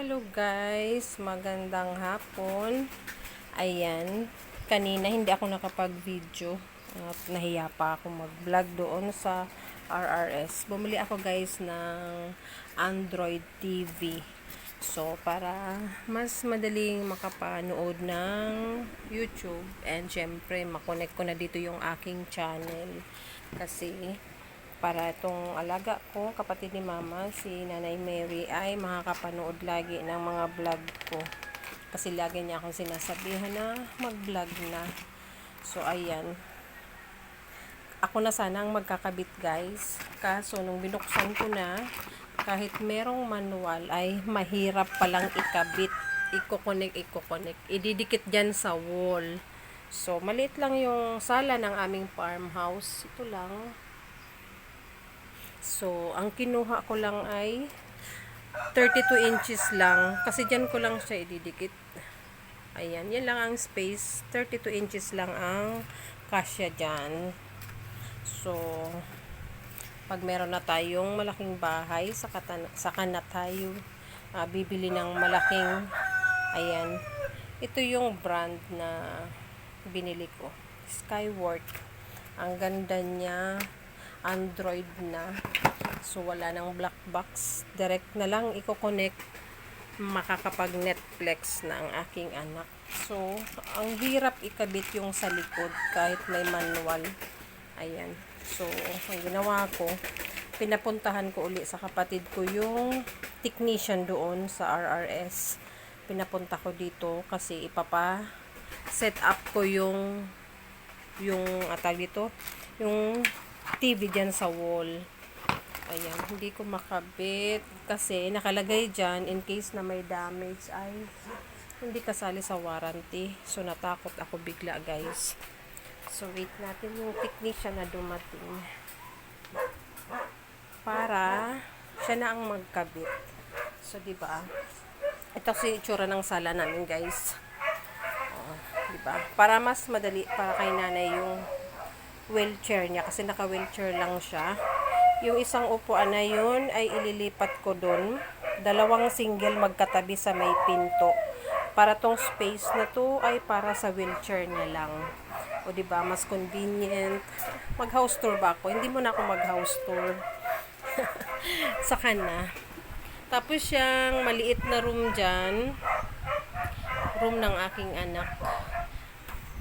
Hello guys, magandang hapon. Ayan, kanina hindi ako nakapag-video at nahiya pa ako mag-vlog doon sa RRS. Bumili ako guys ng Android TV. So, para mas madaling makapanood ng YouTube and syempre makonect ko na dito yung aking channel. Kasi para itong alaga ko, kapatid ni mama, si Nanay Mary, ay makakapanood lagi ng mga vlog ko. Kasi lagi niya akong sinasabihan na mag-vlog na. So, ayan. Ako na sana ang magkakabit guys. Kaso, nung binuksan ko na, kahit merong manual, ay mahirap palang ikabit. Iko-connect. Ididikit dyan sa wall. So, maliit lang yung sala ng aming farmhouse. Ito lang. So, ang kinuha ko lang ay 32 inches lang. Kasi dyan ko lang siya ididikit. Ayan, yan lang ang space. 32 inches lang ang kasya dyan. So, pag meron na tayong malaking bahay, saka na tayo bibili ng malaking, ayan. Ito yung brand na binili ko. Skyworth. Ang ganda niya. Android na. So, wala nang black box. Direct na lang i-connect. Makakapag-Netflix na ang aking anak. So, ang hirap ikabit yung sa likod kahit may manual. Ayan. So, ang ginawa ko, pinapuntahan ko uli sa kapatid ko yung technician doon sa RRS. Pinapunta ko dito kasi set up ko yung atag dito, yung TV dyan sa wall. Ayan, hindi ko makabit kasi nakalagay dyan in case na may damage ay hindi kasali sa warranty. So, natakot ako bigla guys. So, wait natin yung technician na dumating para siya na ang magkabit. So, diba? Ito si itsura ng sala namin guys. Diba? Para mas madali para kay nanay yung wheelchair niya kasi naka-wheelchair lang siya. Yung isang upuan na yun ay ililipat ko dun. 2 single magkatabi sa may pinto. Para tong space na to ay para sa wheelchair niya lang. O diba, mas convenient. Mag-house tour ba ako? Hindi mo na ako mag-house tour. Saka na. Tapos yung maliit na room dyan. Room ng aking anak.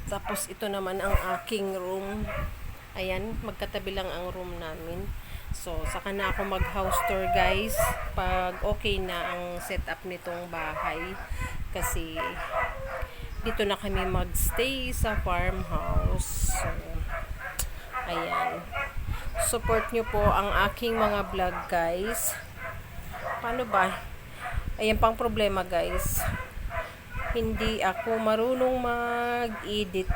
Tapos ito naman ang aking room. Ayan, magkatabi lang ang room namin. So, saka na ako mag-house tour guys pag okay na ang setup nitong bahay. Kasi dito na kami magstay sa farmhouse. So, ayan. Support nyo po ang aking mga vlog guys. Paano ba? Ayan pang problema guys. Hindi ako marunong mag-edit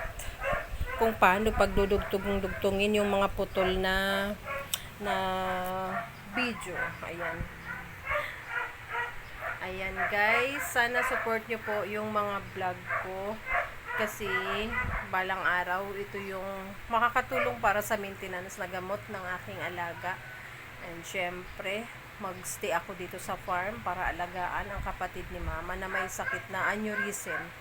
kung paano pagdudugtungin yung mga putol na video. Ayan. Ayan guys, sana support nyo po yung mga vlog ko kasi balang araw ito yung makakatulong para sa maintenance na gamot ng aking alaga. And syempre, magstay ako dito sa farm para alagaan ang kapatid ni mama na may sakit na aneurysm.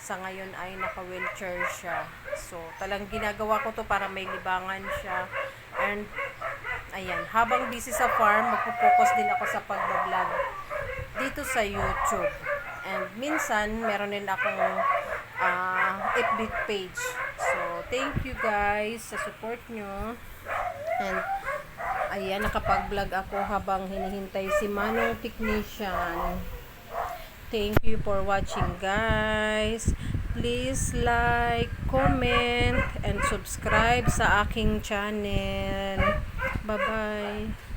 Sa ngayon ay naka-wheelchair siya. So, talang ginagawa ko to para may libangan siya. And, ayan, habang busy sa farm, magpo-focus din ako sa pag-vlog dito sa YouTube. And, minsan, meron din akong FB page. So, thank you guys sa support nyo. And, ayan, nakapag-vlog ako habang hinihintay si Manong Technician. Thank you for watching guys. Please like, comment, and subscribe sa aking channel. Bye-bye.